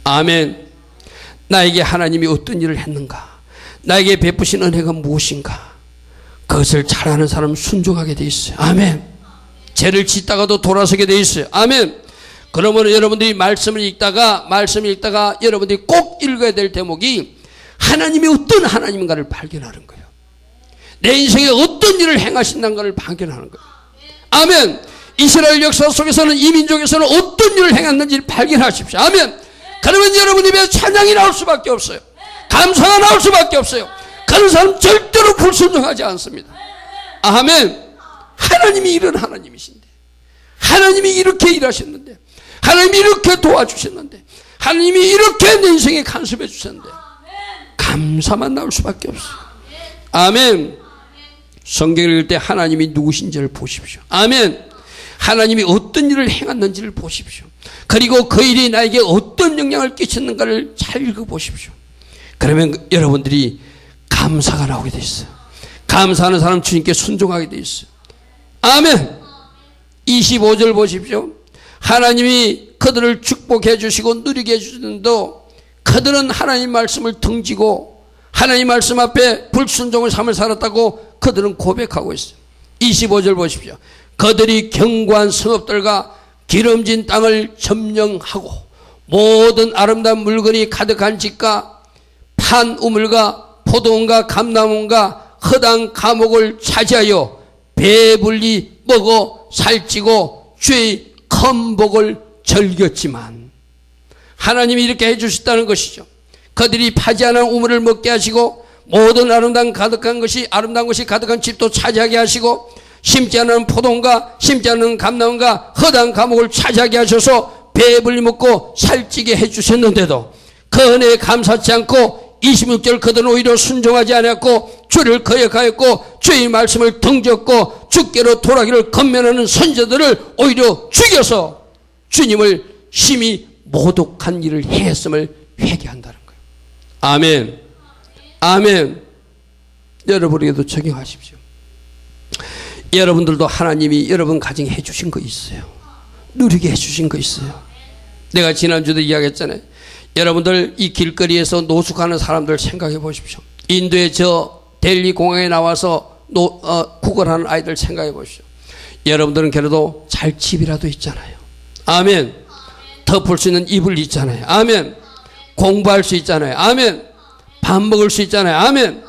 아멘. 나에게 하나님이 어떤 일을 했는가, 나에게 베푸신 은혜가 무엇인가, 그것을 잘 아는 사람은 순종하게 돼 있어요. 아멘. 죄를 짓다가도 돌아서게 돼 있어요. 아멘. 그러면 여러분들이 말씀을 읽다가 여러분들이 꼭 읽어야 될 대목이 하나님이 어떤 하나님인가를 발견하는 거예요. 내 인생에 어떤 일을 행하신다는 발견하는 거예요. 아멘. 이스라엘 역사 속에서는, 이 민족에서는 어떤 일을 행했는지를 발견하십시오. 아멘. 그러면 여러분 입에 찬양이 나올 수밖에 없어요. 감사가 나올 수밖에 없어요. 그런 사람 절대로 불순종하지 않습니다. 아멘. 하나님이 이런 하나님이신데, 하나님이 이렇게 일하셨는데, 하나님이 이렇게 도와주셨는데, 하나님이 이렇게 내 인생에 간섭해 주셨는데 감사만 나올 수밖에 없어요. 아멘. 성경을 읽을 때 하나님이 누구신지를 보십시오. 아멘. 하나님이 어떤 일을 행했는지를 보십시오. 그리고 그 일이 나에게 어떤 영향을 끼쳤는가를 잘 읽어보십시오. 그러면 여러분들이 감사가 나오게 돼 있어요. 감사하는 사람 주님께 순종하게 돼 있어요. 아멘. 25절 보십시오. 하나님이 그들을 축복해 주시고 누리게 해주는도 그들은 하나님 말씀을 등지고 하나님 말씀 앞에 불순종을 삶을 살았다고 그들은 고백하고 있어요. 25절 보십시오. 그들이 견고한 성읍들과 기름진 땅을 점령하고 모든 아름다운 물건이 가득한 집과 판 우물과 포도원과 감나무원과 허당 감옥을 차지하여 배불리 먹어 살찌고 주의 큰 복을 즐겼지만 하나님이 이렇게 해주셨다는 것이죠. 그들이 파지 않은 우물을 먹게 하시고 모든 아름다운 것이 가득한 집도 차지하게 하시고 심지 않은 포도원과 심지 않은 감나원과 허당 감옥을 차지하게 하셔서 배불리 먹고 살찌게 해주셨는데도 그 은혜에 감사치 않고 26절 그들은 오히려 순종하지 않았고 주를 거역하였고 주의 말씀을 등졌고 주께로 돌아가기를 권면하는 선지자들을 오히려 죽여서 주님을 심히 모독한 일을 했음을 회개한다는 거예요. 아멘. 아멘. 여러분에게도 적용하십시오. 여러분들도 하나님이 여러분 가정에 해주신 거 있어요. 누리게 해주신 거 있어요. 내가 지난주도 이야기했잖아요. 여러분들 이 길거리에서 노숙하는 사람들 생각해 보십시오. 인도의 저 델리 공항에 나와서 구걸하는 아이들 생각해 보십시오. 여러분들은 그래도 잘 집이라도 있잖아요. 아멘. 덮을 수 있는 이불 있잖아요. 아멘. 공부할 수 있잖아요. 아멘. 밥 먹을 수 있잖아요. 아멘.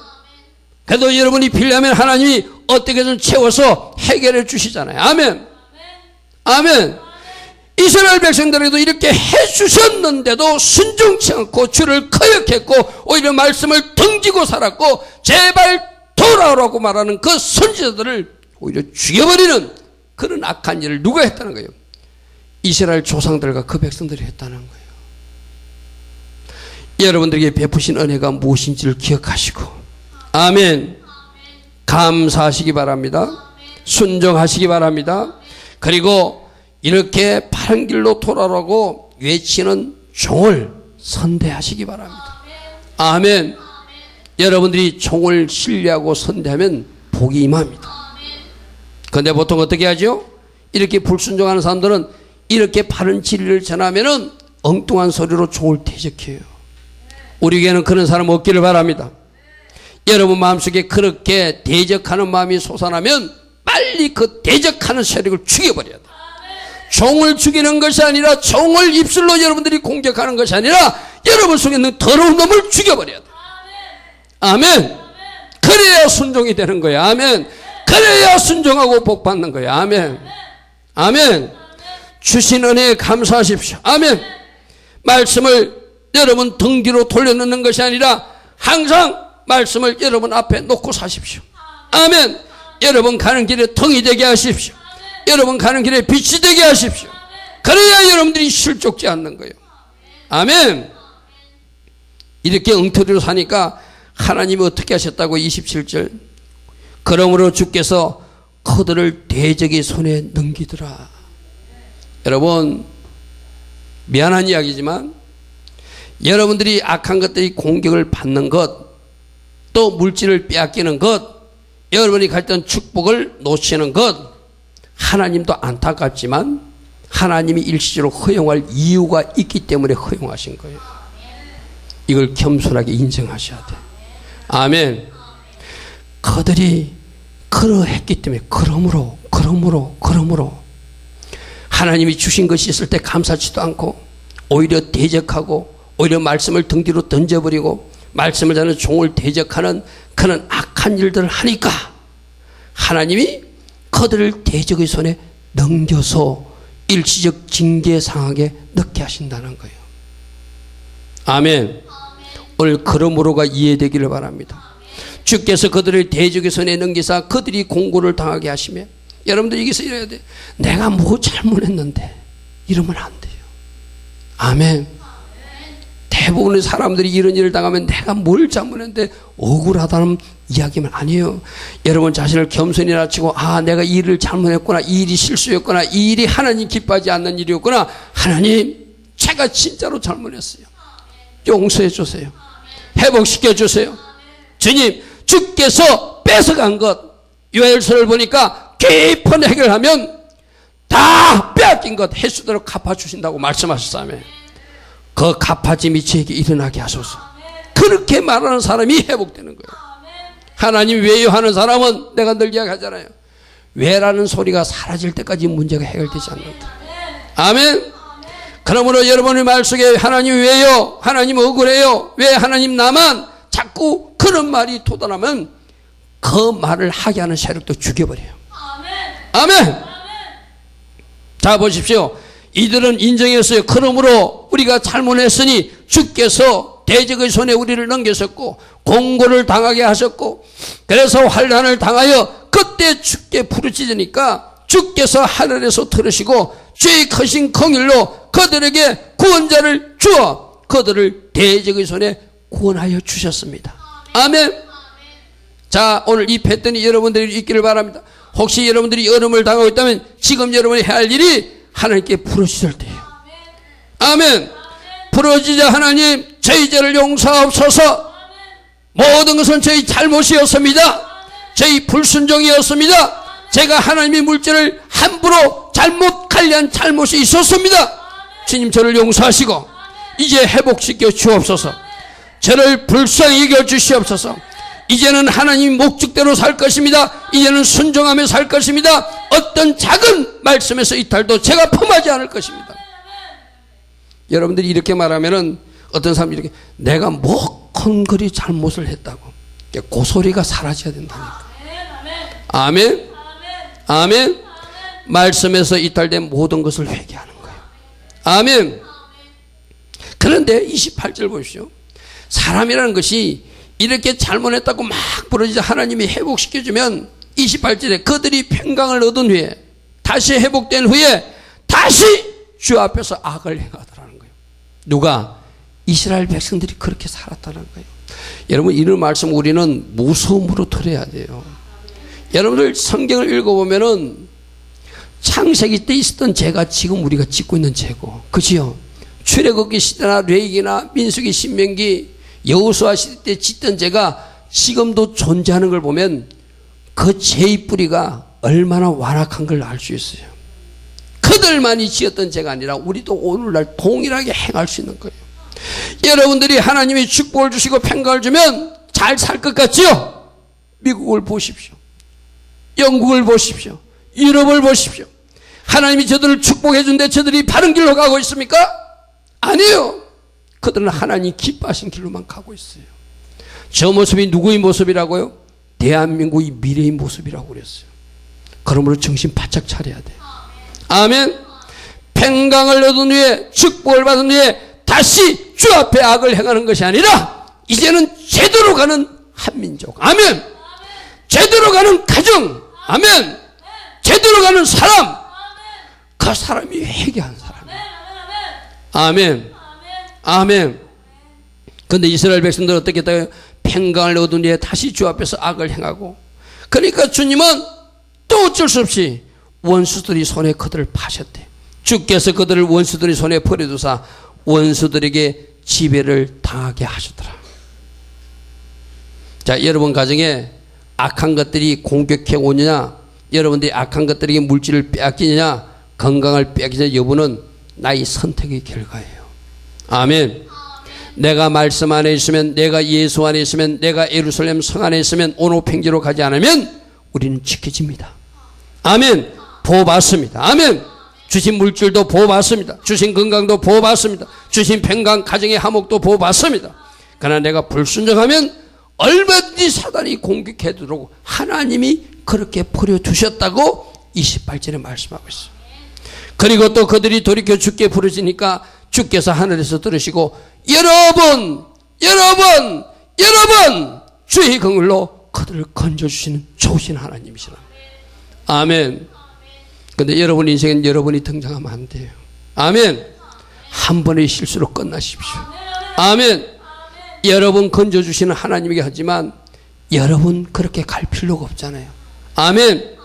그래도 여러분이 빌려면 하나님이 어떻게든 채워서 해결해 주시잖아요. 아멘. 아멘. 이스라엘 백성들에게도 이렇게 해주셨는데도 순종치 않고 주를 거역했고 오히려 말씀을 등지고 살았고 제발 돌아오라고 말하는 그 선지자들을 오히려 죽여버리는 그런 악한 일을 누가 했다는 거예요? 이스라엘 조상들과 그 백성들이 했다는 거예요. 여러분들에게 베푸신 은혜가 무엇인지를 기억하시고 아멘. 감사하시기 바랍니다. 순종하시기 바랍니다. 그리고 이렇게 바른 길로 돌아오라고 외치는 종을 선대하시기 바랍니다. 아멘. 여러분들이 종을 신뢰하고 선대하면 복이 임합니다. 그런데 보통 어떻게 하죠? 이렇게 불순종하는 사람들은 이렇게 바른 진리를 전하면은 엉뚱한 소리로 종을 대적해요. 우리에게는 그런 사람 없기를 바랍니다. 여러분 마음속에 그렇게 대적하는 마음이 솟아나면 빨리 그 대적하는 세력을 죽여버려야 돼요. 종을 죽이는 것이 아니라 종을 입술로 여러분들이 공격하는 것이 아니라 여러분 속에 있는 더러운 놈을 죽여버려야 돼요. 아멘. 그래야 순종이 되는 거예요. 아멘. 그래야 순종하고 복받는 거예요. 아멘. 아멘. 주신 은혜에 감사하십시오. 아멘. 말씀을 여러분 등 뒤로 돌려놓는 것이 아니라 항상 말씀을 여러분 앞에 놓고 사십시오. 아멘. 여러분 가는 길에 등이 되게 하십시오. 여러분 가는 길에 빛이 되게 하십시오. 그래야 여러분들이 실족지 않는 거예요. 아멘. 이렇게 엉터리로 사니까 하나님이 어떻게 하셨다고 27절 그러므로 주께서 그들을 대적의 손에 넘기더라. 여러분 미안한 이야기지만 여러분들이 악한 것들이 공격을 받는 것 또 물질을 빼앗기는 것 여러분이 가졌던 축복을 놓치는 것 하나님도 안타깝지만 하나님이 일시적으로 허용할 이유가 있기 때문에 허용하신 거예요. 이걸 겸손하게 인정하셔야 돼요. 아멘. 그들이 그러했기 때문에 그러므로 하나님이 주신 것이 있을 때 감사치도 않고 오히려 대적하고 오히려 말씀을 등 뒤로 던져버리고 말씀을 전하는 종을 대적하는 그런 악한 일들을 하니까 하나님이 그들을 대적의 손에 넘겨서 일시적 징계 상하게 넣게 하신다는 거예요. 아멘. 오늘 그러므로가 이해되기를 바랍니다. 주께서 그들을 대적의 손에 넘기사 그들이 공고를 당하게 하시며 여러분들 여기서 이래야 돼. 내가 뭐 잘못했는데 이러면 안 돼요. 아멘. 대부분의 사람들이 이런 일을 당하면 내가 뭘 잘못했는데 억울하다는 이야기만 아니에요. 여러분 자신을 겸손히 낮추고 내가 이 일을 잘못했구나, 이 일이 실수였구나, 이 일이 하나님 기뻐하지 않는 일이었구나, 하나님 제가 진짜로 잘못했어요. 용서해 주세요. 회복시켜 주세요. 주님 주께서 뺏어간 것 요엘서를 보니까 깊은 해결하면 다 빼앗긴 것 횟수대로 갚아주신다고 말씀하셨다며 그 갚아짐이 저에게 일어나게 하소서. 그렇게 말하는 사람이 회복되는 거예요. 하나님 왜요 하는 사람은 내가 늘 이야기하잖아요. 왜라는 소리가 사라질 때까지 문제가 해결되지 않는다. 아멘. 그러므로 여러분의 말 속에 하나님 왜요? 하나님 억울해요? 왜 하나님 나만? 자꾸 그런 말이 돋아나면 그 말을 하게 하는 세력도 죽여버려요. 아멘. 자, 보십시오. 이들은 인정했어요. 그러므로 우리가 잘못했으니 주께서 대적의 손에 우리를 넘겼었고 공고를 당하게 하셨고 그래서 환난을 당하여 그때 주께 부르짖으니까 주께서 하늘에서 들으시고 주의 크신 긍휼로 그들에게 구원자를 주어 그들을 대적의 손에 구원하여 주셨습니다. 아멘. 자, 오늘 이 패턴이 여러분들이 있기를 바랍니다. 혹시 여러분들이 어려움을 당하고 있다면 지금 여러분이 해야 할 일이 하나님께 부르짖을 때예요. 아멘. 부르짖자. 하나님, 저희 죄를 용서하옵소서. 모든 것은 저희 잘못이었습니다. 저희 불순종이었습니다. 제가 하나님의 물질을 함부로 잘못 관리한 잘못이 있었습니다. 주님, 저를 용서하시고 이제 회복시켜 주옵소서. 저를 불쌍히 여겨 주시옵소서. 이제는 하나님 목적대로 살 것입니다. 이제는 순종하며 살 것입니다. 어떤 작은 말씀에서 이탈도 제가 범하지 않을 것입니다. 여러분들이 이렇게 말하면은 어떤 사람이 이렇게 내가 뭐 큰 그리 잘못을 했다고 그 소리가 사라져야 된다니까. 아멘. 아멘. 말씀에서 이탈된 모든 것을 회개하는 거예요. 아멘. 그런데 28절 보십시오. 사람이라는 것이 이렇게 잘못했다고 막 부르짖어 하나님이 회복시켜주면 28절에 그들이 평강을 얻은 후에 다시 회복된 후에 다시 주 앞에서 악을 행하더라는 거예요. 누가? 이스라엘 백성들이 그렇게 살았다는 거예요. 여러분, 이런 말씀 우리는 무서움으로 들어야 돼요. 여러분들 성경을 읽어보면은 창세기 때 있었던 죄가 지금 우리가 짓고 있는 죄고, 그지요? 출애굽기 시대나 레위기나 민수기, 신명기, 여호수아 시대 때 짓던 죄가 지금도 존재하는 걸 보면 그 죄의 뿌리가 얼마나 완악한 걸 알 수 있어요. 그들만이 지었던 죄가 아니라 우리도 오늘날 동일하게 행할 수 있는 거예요. 여러분들이 하나님이 축복을 주시고 평강을 주면 잘 살 것 같지요? 미국을 보십시오. 영국을 보십시오. 유럽을 보십시오. 하나님이 저들을 축복해 준데 저들이 바른 길로 가고 있습니까? 아니에요. 그들은 하나님 기뻐하신 길로만 가고 있어요. 저 모습이 누구의 모습이라고요? 대한민국의 미래의 모습이라고 그랬어요. 그러므로 정신 바짝 차려야 돼요. 아멘. 평강을 얻은 후에 축복을 받은 후에 다시 주 앞에 악을 행하는 것이 아니라 이제는 제대로 가는 한민족. 아멘. 제대로 가는 가정. 아멘. 제대로 가는 사람. 그 사람이 회개한 사람이에요. 아멘. 아멘. 그런데 이스라엘 백성들 어떻게 했다고요? 평강을 얻은 뒤에 다시 주 앞에서 악을 행하고, 그러니까 주님은 또 어쩔 수 없이 원수들이 손에 그들을 파셨대. 주께서 그들을 원수들의 손에 버려두사 원수들에게 지배를 당하게 하셨더라. 자, 여러분 가정에 악한 것들이 공격해 오느냐, 여러분들이 악한 것들에게 물질을 빼앗기느냐, 건강을 빼앗기느냐 여부는 나의 선택의 결과예요. 아멘. 내가 말씀 안에 있으면, 내가 예수 안에 있으면, 내가 예루살렘 성 안에 있으면, 온오팽지로 가지 않으면 우리는 지켜집니다. 아멘. 보호받습니다. 아멘. 주신 물질도 보호받습니다. 주신 건강도 보호받습니다. 주신 평강, 가정의 화목도 보호받습니다. 그러나 내가 불순종하면 얼마든지 사단이 공격해도록 하나님이 그렇게 버려두셨다고 28절에 말씀하고 있어요. 그리고 또 그들이 돌이켜 주께 부르시니까 주께서 하늘에서 들으시고 여러분 주의 긍휼로 그들을 건져주시는 좋으신 하나님이시라. 아멘. 근데 여러분 인생엔 여러분이 등장하면 안 돼요. 아멘. 한 번의 실수로 끝나십시오. 아멘. 여러분 건져주시는 하나님에게 하지만 여러분 그렇게 갈 필요가 없잖아요. 아멘.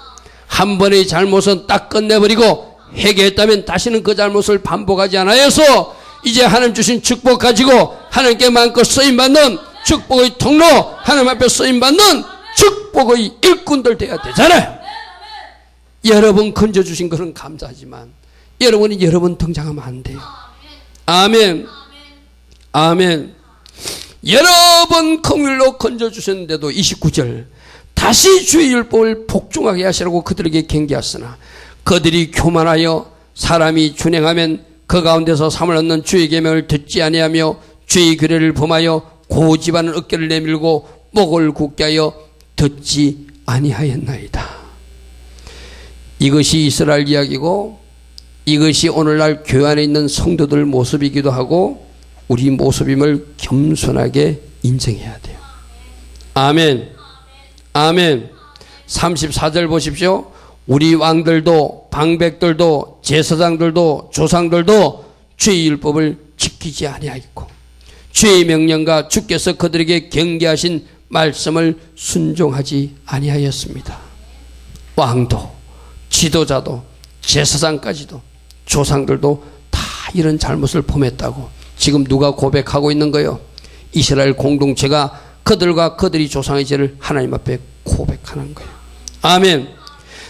한 번의 잘못은 딱 끝내버리고 회개했다면 다시는 그 잘못을 반복하지 않아서 이제 하나님 주신 축복 가지고 하나님께 마음껏 쓰임받는 축복의 통로, 하나님 앞에 쓰임받는 축복의 일꾼들 되어야 되잖아요. 여러분 건져주신 것은 감사하지만 여러분이 여러분 등장하면 안 돼요. 아멘. 아멘. 여러 번 긍휼로 건져주셨는데도 29절 다시 주의 율법을 복종하게 하시라고 그들에게 경계하시나 그들이 교만하여 사람이 준행하면 그 가운데서 삼을 얻는 주의 계명을 듣지 아니하며 주의 규례를 범하여 고집하는 어깨를 내밀고 목을 굳게 하여 듣지 아니하였나이다. 이것이 이스라엘 이야기고 이것이 오늘날 교회 안에 있는 성도들 모습이기도 하고 우리 모습임을 겸손하게 인정해야 돼요. 아멘. 아멘. 34절 보십시오. 우리 왕들도 방백들도 제사장들도 조상들도 주의 율법을 지키지 아니하였고 주의 명령과 주께서 그들에게 경계하신 말씀을 순종하지 아니하였습니다. 왕도 지도자도 제사장까지도 조상들도 다 이런 잘못을 범했다고 지금 누가 고백하고 있는 거예요? 이스라엘 공동체가 그들과 그들이 조상의 죄를 하나님 앞에 고백하는 거예요. 아멘.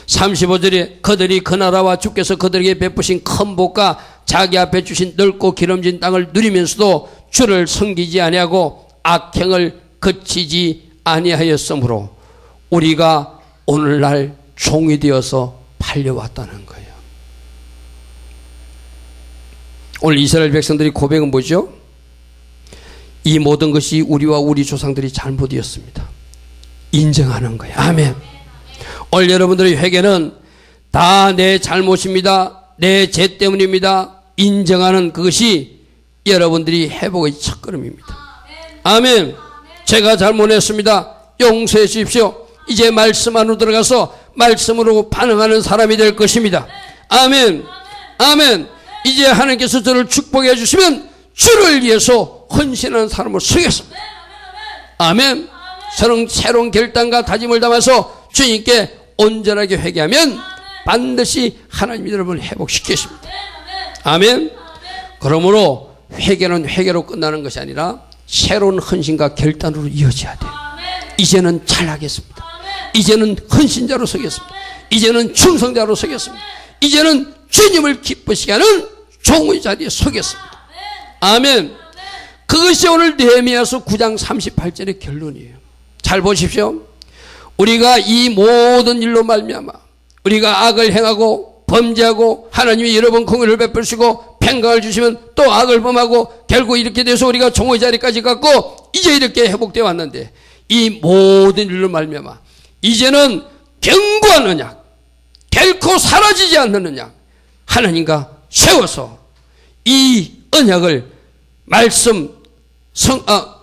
35절에 그들이 그 나라와 주께서 그들에게 베푸신 큰 복과 자기 앞에 주신 넓고 기름진 땅을 누리면서도 주를 섬기지 아니하고 악행을 그치지 아니하였으므로 우리가 오늘날 종이 되어서 팔려왔다는 거예요. 오늘 이스라엘 백성들이 고백은 뭐죠? 이 모든 것이 우리와 우리 조상들이 잘못이었습니다. 인정하는 거예요. 아멘. 오늘 여러분들의 회개는 다 내 잘못입니다. 내 죄 때문입니다. 인정하는 그것이 여러분들이 회복의 첫걸음입니다. 아멘. 제가 잘못했습니다. 용서해 주십시오. 이제 말씀 안으로 들어가서 말씀으로 반응하는 사람이 될 것입니다. 아멘. 아멘. 이제 하나님께서 저를 축복해 주시면 주를 위해서 헌신하는 사람을 쓰겠습니다. 아멘. 저는 새로운 결단과 다짐을 담아서 주님께 온전하게 회개하면 반드시 하나님이 여러분을 회복시키십니다. 아멘. 그러므로 회개는 회개로 끝나는 것이 아니라 새로운 헌신과 결단으로 이어져야 돼요. 이제는 잘하겠습니다. 이제는 헌신자로 서겠습니다. 이제는 충성자로 서겠습니다. 이제는 주님을 기쁘시게 하는 종의 자리에 서겠습니다. 아멘. 그것이 오늘 느헤미야서 9장 38절의 결론이에요. 잘 보십시오. 우리가 이 모든 일로 말미암아 우리가 악을 행하고 범죄하고 하나님이 여러 번 공의를 베푸시고 평강을 주시면 또 악을 범하고 결국 이렇게 돼서 우리가 종의 자리까지 갔고 이제 이렇게 회복되어 왔는데 이 모든 일로 말미암아 이제는 견고한 언약, 결코 사라지지 않는 언약 하나님과 세워서 이 언약을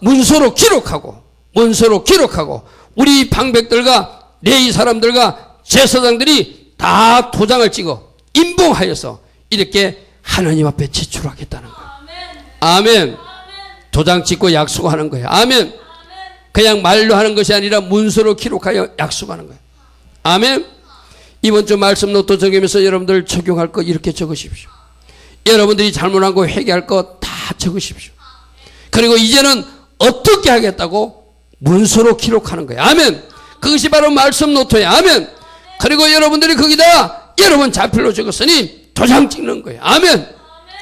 문서로 기록하고 우리 방백들과 레위 사람들과 제사장들이 다 도장을 찍어 인봉하여서 이렇게 하나님 앞에 제출하겠다는 거예요. 아멘. 도장 찍고 약속하는 거예요. 아멘. 그냥 말로 하는 것이 아니라 문서로 기록하여 약속하는 거예요. 아멘. 이번 주 말씀 노트 적으면서 여러분들 적용할 거 이렇게 적으십시오. 여러분들이 잘못한 거 회개할 거 다 적으십시오. 그리고 이제는 어떻게 하겠다고 문서로 기록하는 거예요. 아멘. 그것이 바로 말씀 노트예요. 아멘. 그리고 여러분들이 거기다 여러분 자필로 적었으니 도장 찍는 거예요. 아멘.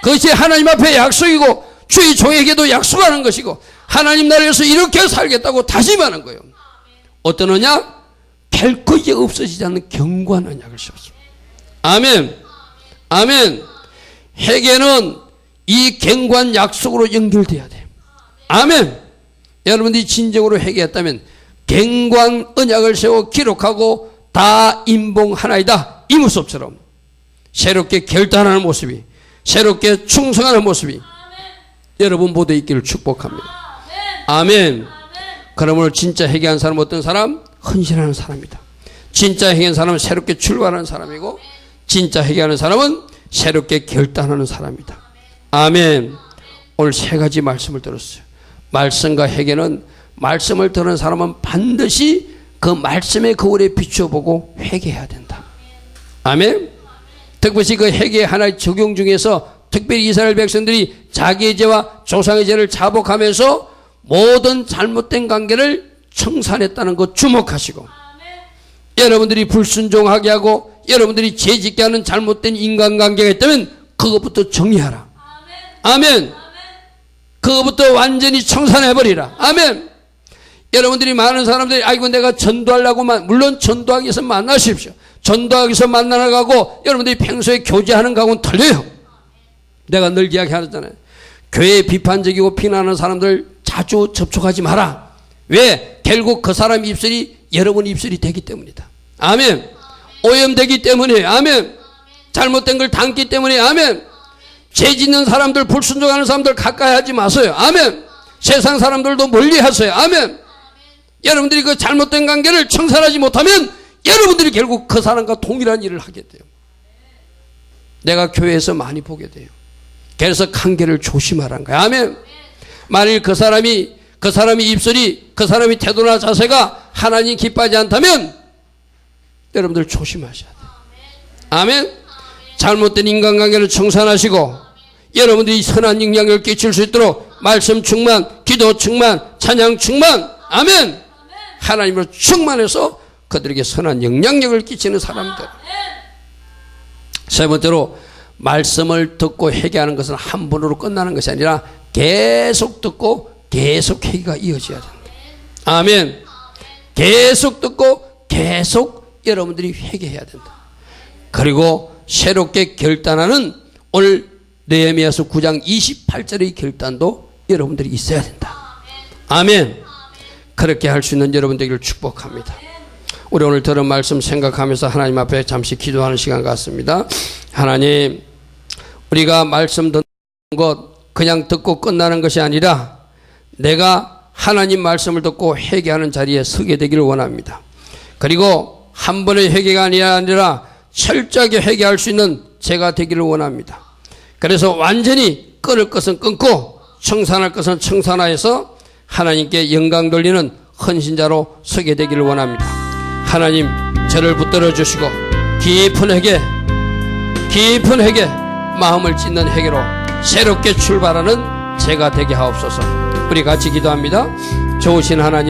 그것이 하나님 앞에 약속이고 주의 종에게도 약속하는 것이고 하나님 나라에서 이렇게 살겠다고 다짐하는 거예요. 어떤 언약? 결코 이제 없어지지 않는 견고한 언약을 세웠습니다. 아멘. 아멘. 회개는 이 견고한 약속으로 연결돼야 돼요. 아멘. 여러분들이 진정으로 회개했다면 견고한 언약을 세워 기록하고 다 인봉하나이다 이 모습처럼 새롭게 결단하는 모습이 새롭게 충성하는 모습이 여러분 모두 있기를 축복합니다. 아멘. 그러므로 진짜 회개한 사람은 어떤 사람? 헌신하는 사람이다. 진짜 회개한 사람은 새롭게 출발하는 사람이고 진짜 회개하는 사람은 새롭게 결단하는 사람이다. 아멘. 오늘 세 가지 말씀을 들었어요. 말씀과 회개는 말씀을 들은 사람은 반드시 그 말씀의 거울에 비춰보고 회개해야 된다. 아멘. 특별히 그 회개 하나의 적용 중에서 특별히 이스라엘 백성들이 자기의 죄와 조상의 죄를 자복하면서 모든 잘못된 관계를 청산했다는 것 주목하시고 여러분들이 불순종하게 하고 여러분들이 죄짓게 하는 잘못된 인간관계가 있다면 그것부터 정리하라. 아멘. 그것부터 완전히 청산해버리라. 아멘. 여러분들이 많은 사람들이 아이고 내가 전도하려고만 물론 전도하기 위해서 만나십시오. 전도하기 위해서 만나가고 여러분들이 평소에 교제하는 거하고는 틀려요. 내가 늘 이야기하잖아요. 교회에 비판적이고 비난하는 사람들 자주 접촉하지 마라. 왜? 결국 그 사람 입술이 여러분 입술이 되기 때문이다. 아멘. 오염되기 때문에, 아멘. 잘못된 걸 담기 때문에, 아멘. 죄 짓는 사람들, 불순종하는 사람들 가까이 하지 마세요. 아멘. 세상 사람들도 멀리 하세요. 아멘. 여러분들이 그 잘못된 관계를 청산하지 못하면 여러분들이 결국 그 사람과 동일한 일을 하게 돼요. 내가 교회에서 많이 보게 돼요. 그래서 관계를 조심하라는 거야. 아멘. 만일 그 사람이 입술이, 그 사람이 태도나 자세가 하나님 기뻐하지 않다면 여러분들 조심하셔야 돼요. 아멘. 잘못된 인간관계를 청산하시고 여러분들이 선한 영향력을 끼칠 수 있도록 말씀 충만, 기도 충만, 찬양 충만, 아멘. 하나님으로 충만해서 그들에게 선한 영향력을 끼치는 사람들. 세 번째로, 말씀을 듣고 회개하는 것은 한 번으로 끝나는 것이 아니라 계속 듣고 계속 회개가 이어져야 된다. 아멘. 계속 듣고 계속 여러분들이 회개해야 된다. 그리고 새롭게 결단하는 오늘 느헤미야서 9장 28절의 결단도 여러분들이 있어야 된다. 아멘. 그렇게 할 수 있는 여러분들을 축복합니다. 우리 오늘 들은 말씀 생각하면서 하나님 앞에 잠시 기도하는 시간 같습니다. 하나님, 우리가 말씀 듣는 것 그냥 듣고 끝나는 것이 아니라 내가 하나님 말씀을 듣고 회개하는 자리에 서게 되기를 원합니다. 그리고 한 번의 회개가 아니라 철저하게 회개할 수 있는 제가 되기를 원합니다. 그래서 완전히 끊을 것은 끊고 청산할 것은 청산하여서 하나님께 영광 돌리는 헌신자로 서게 되기를 원합니다. 하나님, 저를 붙들어 주시고 깊은 회개, 마음을 찢는 회개로 새롭게 출발하는 제가 되게 하옵소서. 우리 같이 기도합니다. 좋으신 하나님,